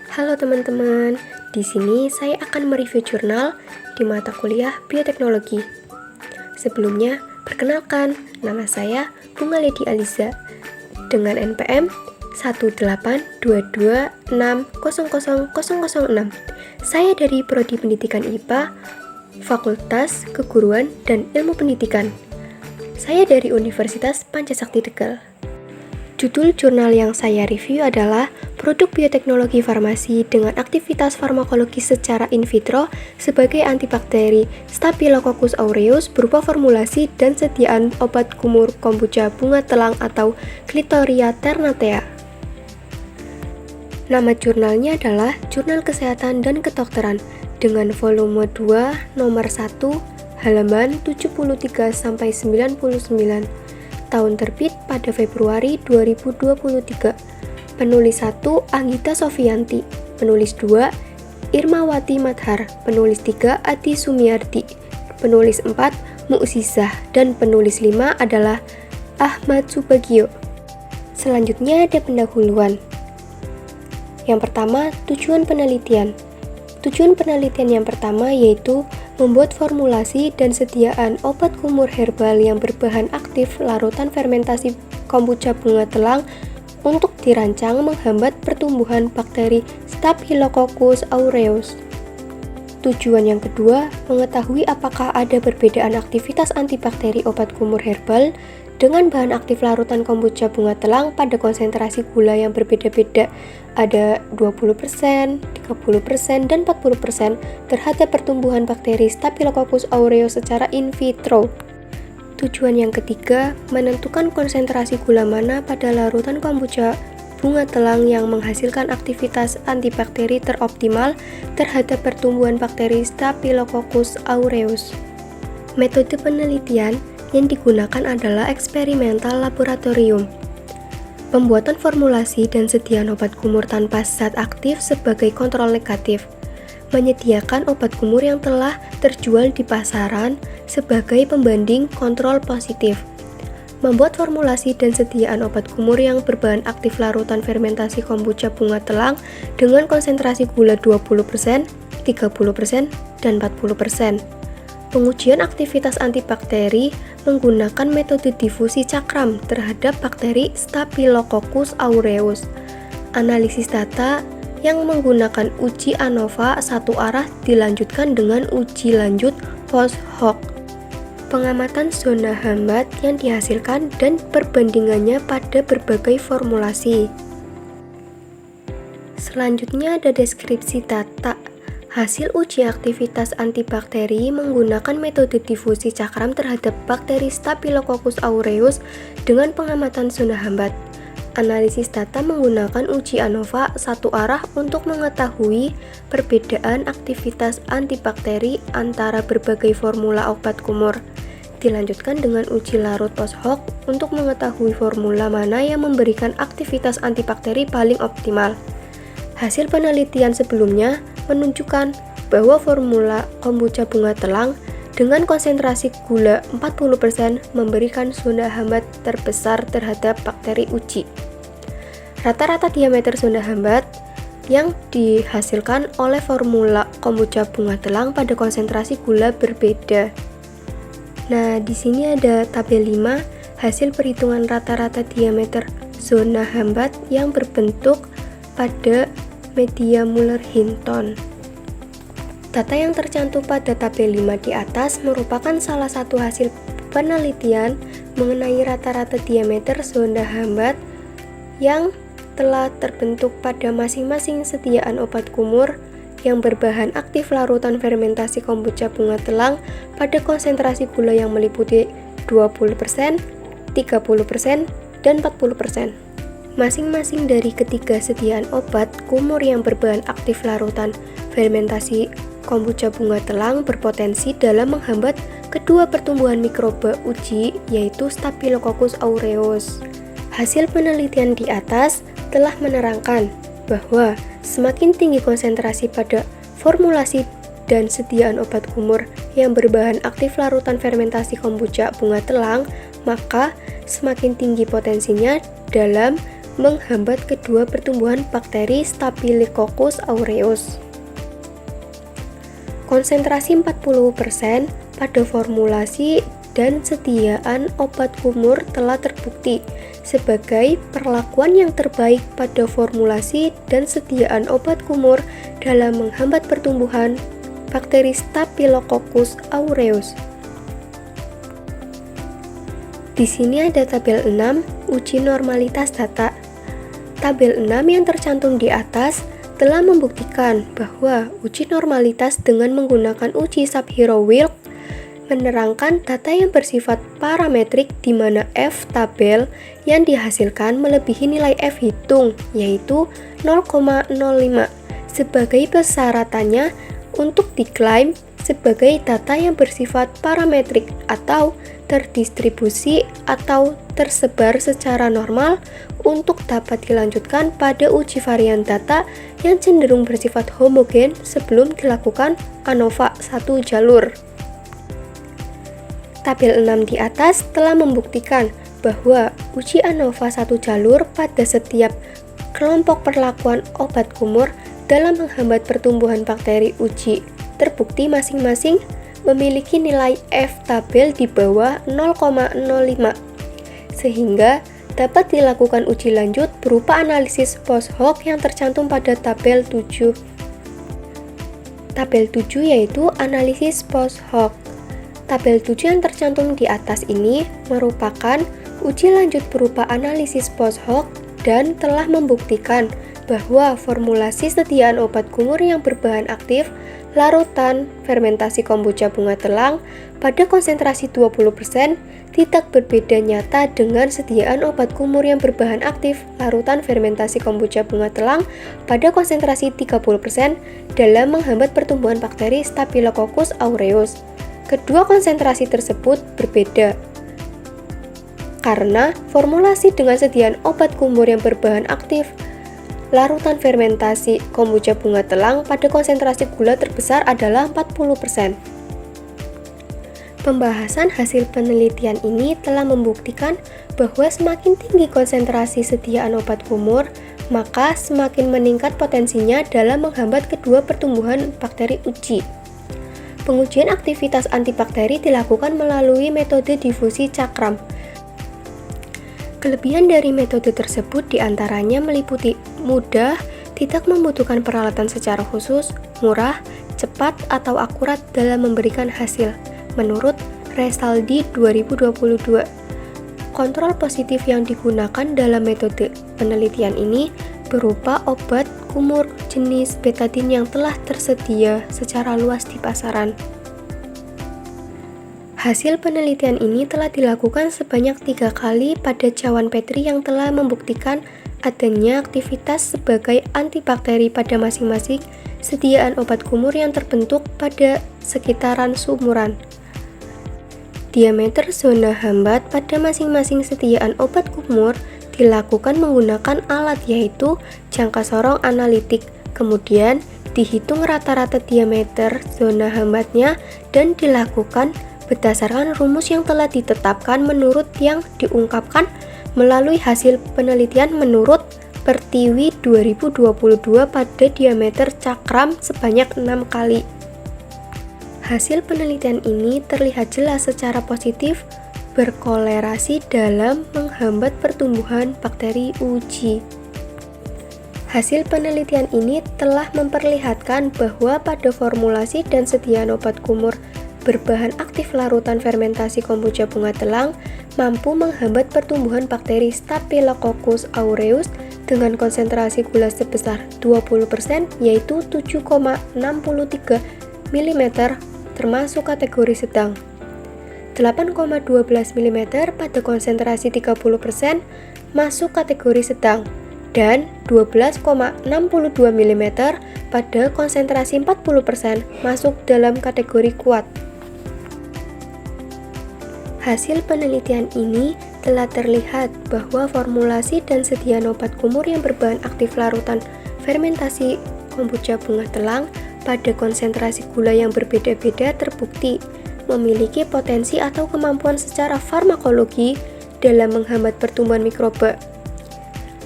Halo teman-teman, di sini saya akan mereview jurnal di mata kuliah Bioteknologi. Sebelumnya, perkenalkan, nama saya Bunga Lady Aliza dengan NPM 18226000006. Saya dari Prodi Pendidikan IPA, Fakultas Keguruan dan Ilmu Pendidikan. Saya dari Universitas Pancasakti Tegal. Judul jurnal yang saya review adalah Produk Bioteknologi Farmasi dengan Aktivitas Farmakologi secara in vitro sebagai antibakteri Staphylococcus aureus berupa formulasi dan sediaan obat kumur kombucha bunga telang atau Clitoria ternatea. Nama jurnalnya adalah Jurnal Kesehatan dan Kedokteran dengan volume 2 nomor 1 halaman 73-99. Tahun terbit pada Februari 2023. Penulis 1 Anggita Sofianti, penulis 2 Irmawati Madhar, penulis 3 Adi Sumiardi, penulis 4 Mu'zizah, dan penulis 5 adalah Ahmad Subagio. Selanjutnya ada pendahuluan. Yang pertama, tujuan penelitian. Tujuan penelitian yang pertama yaitu membuat formulasi dan sediaan obat kumur herbal yang berbahan aktif larutan fermentasi kombucha bunga telang untuk dirancang menghambat pertumbuhan bakteri Staphylococcus aureus. Tujuan yang kedua, mengetahui apakah ada perbedaan aktivitas antibakteri obat kumur herbal dengan bahan aktif larutan kombucha bunga telang pada konsentrasi gula yang berbeda-beda, ada 20%, 30%, dan 40% terhadap pertumbuhan bakteri Staphylococcus aureus secara in vitro. Tujuan yang ketiga, menentukan konsentrasi gula mana pada larutan kombucha bunga telang yang menghasilkan aktivitas antibakteri teroptimal terhadap pertumbuhan bakteri Staphylococcus aureus. Metode penelitian yang digunakan adalah eksperimental laboratorium. Pembuatan formulasi dan sediaan obat kumur tanpa zat aktif sebagai kontrol negatif. Menyediakan obat kumur yang telah terjual di pasaran sebagai pembanding kontrol positif. Membuat formulasi dan sediaan obat kumur yang berbahan aktif larutan fermentasi kombucha bunga telang dengan konsentrasi gula 20%, 30%, dan 40%. Pengujian aktivitas antibakteri menggunakan metode difusi cakram terhadap bakteri Staphylococcus aureus. Analisis data yang menggunakan uji ANOVA satu arah dilanjutkan dengan uji lanjut post hoc. Pengamatan zona hambat yang dihasilkan dan perbandingannya pada berbagai formulasi. Selanjutnya ada deskripsi data. Hasil uji aktivitas antibakteri menggunakan metode difusi cakram terhadap bakteri Staphylococcus aureus dengan pengamatan zona hambat. Analisis data menggunakan uji ANOVA satu arah untuk mengetahui perbedaan aktivitas antibakteri antara berbagai formula obat kumur. Dilanjutkan dengan uji larut post hoc untuk mengetahui formula mana yang memberikan aktivitas antibakteri paling optimal. Hasil penelitian sebelumnya menunjukkan bahwa formula kombucha bunga telang dengan konsentrasi gula 40% memberikan zona hambat terbesar terhadap bakteri uji. Rata-rata diameter zona hambat yang dihasilkan oleh formula kombucha bunga telang pada konsentrasi gula berbeda. Nah, di sini ada tabel 5 hasil perhitungan rata-rata diameter zona hambat yang berbentuk pada media Muller-Hinton. Data yang tercantum pada tabel 5 di atas merupakan salah satu hasil penelitian mengenai rata-rata diameter zona hambat yang telah terbentuk pada masing-masing sediaan obat kumur yang berbahan aktif larutan fermentasi kombucha bunga telang pada konsentrasi gula yang meliputi 20%, 30%, dan 40%. Masing-masing dari ketiga sediaan obat kumur yang berbahan aktif larutan fermentasi kombucha bunga telang berpotensi dalam menghambat kedua pertumbuhan mikroba uji yaitu Staphylococcus aureus. Hasil penelitian di atas telah menerangkan bahwa semakin tinggi konsentrasi pada formulasi dan sediaan obat kumur yang berbahan aktif larutan fermentasi kombucha bunga telang, maka semakin tinggi potensinya dalam menghambat kedua pertumbuhan bakteri Staphylococcus aureus. Konsentrasi 40% pada formulasi dan sediaan obat kumur telah terbukti sebagai perlakuan yang terbaik pada formulasi dan sediaan obat kumur dalam menghambat pertumbuhan bakteri Staphylococcus aureus. Di sini ada tabel 6, uji normalitas data. Tabel 6 yang tercantum di atas telah membuktikan bahwa uji normalitas dengan menggunakan uji Shapiro-Wilk menerangkan data yang bersifat parametrik di mana F tabel yang dihasilkan melebihi nilai F hitung, yaitu 0,05 sebagai persyaratannya untuk diklaim sebagai data yang bersifat parametrik atau terdistribusi atau tersebar secara normal untuk dapat dilanjutkan pada uji varian data yang cenderung bersifat homogen sebelum dilakukan ANOVA satu jalur. Tabel 6 di atas telah membuktikan bahwa uji ANOVA satu jalur pada setiap kelompok perlakuan obat kumur dalam menghambat pertumbuhan bakteri uji terbukti masing-masing memiliki nilai F tabel di bawah 0,05 sehingga dapat dilakukan uji lanjut berupa analisis post hoc yang tercantum pada tabel 7. Tabel 7 yaitu analisis post hoc. Tabel 7 yang tercantum di atas ini merupakan uji lanjut berupa analisis post hoc dan telah membuktikan bahwa formulasi sediaan obat kumur yang berbahan aktif larutan fermentasi kombucha bunga telang pada konsentrasi 20% tidak berbeda nyata dengan sediaan obat kumur yang berbahan aktif larutan fermentasi kombucha bunga telang pada konsentrasi 30% dalam menghambat pertumbuhan bakteri Staphylococcus aureus. Kedua konsentrasi tersebut berbeda karena formulasi dengan sediaan obat kumur yang berbahan aktif larutan fermentasi kombucha bunga telang pada konsentrasi gula terbesar adalah 40%. Pembahasan hasil penelitian ini telah membuktikan bahwa semakin tinggi konsentrasi sediaan obat kumur, maka semakin meningkat potensinya dalam menghambat kedua pertumbuhan bakteri uji. Pengujian aktivitas antibakteri dilakukan melalui metode difusi cakram. Kelebihan dari metode tersebut diantaranya meliputi mudah, tidak membutuhkan peralatan secara khusus, murah, cepat, atau akurat dalam memberikan hasil, menurut Resaldi 2022. Kontrol positif yang digunakan dalam metode penelitian ini berupa obat kumur jenis betadine yang telah tersedia secara luas di pasaran. Hasil penelitian ini telah dilakukan sebanyak 3 kali pada cawan Petri yang telah membuktikan adanya aktivitas sebagai antibakteri pada masing-masing sediaan obat kumur yang terbentuk pada sekitaran sumuran. Diameter zona hambat pada masing-masing sediaan obat kumur dilakukan menggunakan alat yaitu jangka sorong analitik, kemudian dihitung rata-rata diameter zona hambatnya dan dilakukan berdasarkan rumus yang telah ditetapkan menurut yang diungkapkan melalui hasil penelitian menurut Pertiwi 2022 pada diameter cakram sebanyak 6 kali. Hasil penelitian ini terlihat jelas secara positif berkolerasi dalam menghambat pertumbuhan bakteri uji. Hasil penelitian ini telah memperlihatkan bahwa pada formulasi dan sediaan obat kumur berbahan aktif larutan fermentasi kombucha bunga telang mampu menghambat pertumbuhan bakteri Staphylococcus aureus dengan konsentrasi gula sebesar 20% yaitu 7,63 mm termasuk kategori sedang, 8,12 mm pada konsentrasi 30% masuk kategori sedang, dan 12,62 mm pada konsentrasi 40% masuk dalam kategori kuat. Hasil penelitian ini telah terlihat bahwa formulasi dan sediaan obat kumur yang berbahan aktif larutan fermentasi kombucha bunga telang pada konsentrasi gula yang berbeda-beda terbukti memiliki potensi atau kemampuan secara farmakologi dalam menghambat pertumbuhan mikroba.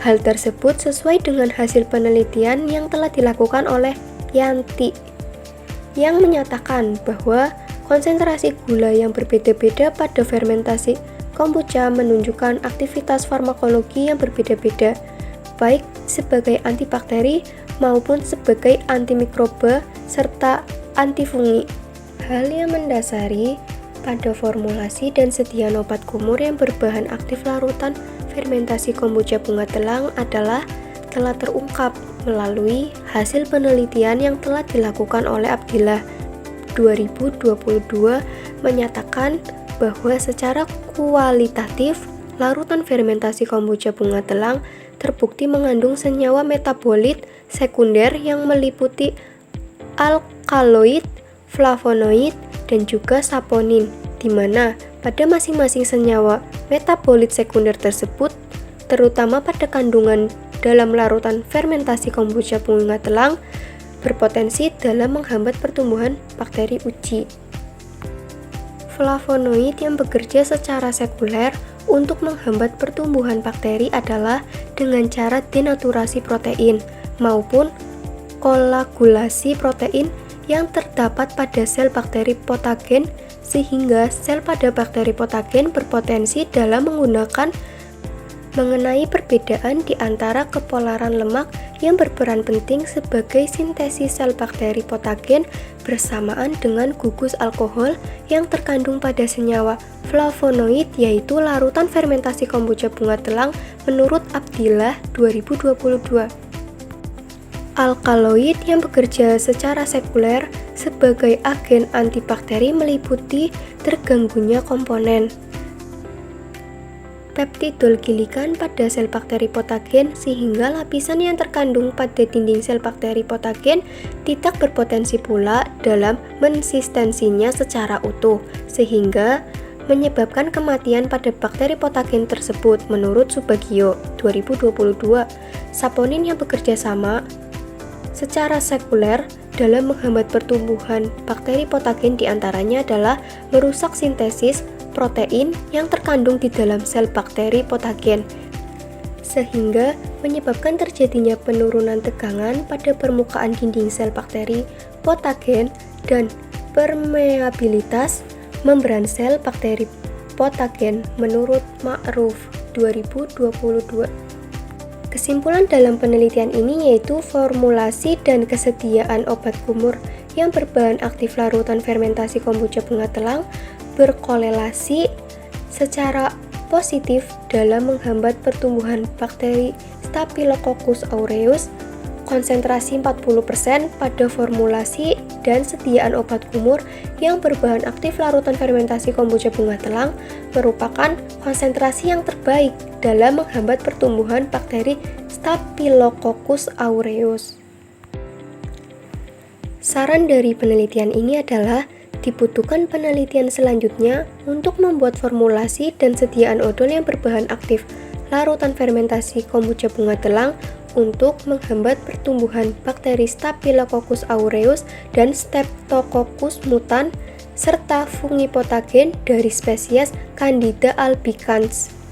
Hal tersebut sesuai dengan hasil penelitian yang telah dilakukan oleh Yanti, yang menyatakan bahwa konsentrasi gula yang berbeda-beda pada fermentasi kombucha menunjukkan aktivitas farmakologi yang berbeda-beda, baik sebagai antibakteri maupun sebagai antimikroba serta antifungi. Hal yang mendasari pada formulasi dan sediaan obat kumur yang berbahan aktif larutan fermentasi kombucha bunga telang adalah telah terungkap melalui hasil penelitian yang telah dilakukan oleh Abdillah 2022 menyatakan bahwa secara kualitatif larutan fermentasi kombucha bunga telang terbukti mengandung senyawa metabolit sekunder yang meliputi alkaloid, flavonoid, dan juga saponin, di mana pada masing-masing senyawa metabolit sekunder tersebut, terutama pada kandungan dalam larutan fermentasi kombucha bunga telang, berpotensi dalam menghambat pertumbuhan bakteri uji. Flavonoid yang bekerja secara sekuler untuk menghambat pertumbuhan bakteri adalah dengan cara denaturasi protein maupun koagulasi protein yang terdapat pada sel bakteri patogen, sehingga sel pada bakteri patogen berpotensi dalam menggunakan mengenai perbedaan di antara kepolaran lemak yang berperan penting sebagai sintesis sel bakteri patogen bersamaan dengan gugus alkohol yang terkandung pada senyawa flavonoid, yaitu larutan fermentasi kombucha bunga telang menurut Abdillah 2022. Alkaloid yang bekerja secara sekuler sebagai agen antibakteri meliputi terganggunya komponen peptidol gilikan pada sel bakteri patogen, sehingga lapisan yang terkandung pada dinding sel bakteri patogen tidak berpotensi pula dalam mensistensinya secara utuh, sehingga menyebabkan kematian pada bakteri patogen tersebut. Menurut Subagio 2022, saponin yang bekerja sama secara sekuler dalam menghambat pertumbuhan bakteri patogen diantaranya adalah merusak sintesis protein yang terkandung di dalam sel bakteri patogen, sehingga menyebabkan terjadinya penurunan tegangan pada permukaan dinding sel bakteri patogen dan permeabilitas membran sel bakteri patogen menurut Ma'ruf 2022. Kesimpulan dalam penelitian ini yaitu formulasi dan kesediaan obat kumur yang berbahan aktif larutan fermentasi kombucha bunga telang berkorelasi secara positif dalam menghambat pertumbuhan bakteri Staphylococcus aureus. Konsentrasi 40% pada formulasi dan sediaan obat kumur yang berbahan aktif larutan fermentasi kombucha bunga telang merupakan konsentrasi yang terbaik dalam menghambat pertumbuhan bakteri Staphylococcus aureus. Saran dari penelitian ini adalah dibutuhkan penelitian selanjutnya untuk membuat formulasi dan sediaan odol yang berbahan aktif larutan fermentasi kombucha bunga telang untuk menghambat pertumbuhan bakteri Staphylococcus aureus dan Streptococcus mutan serta fungi patogen dari spesies Candida albicans.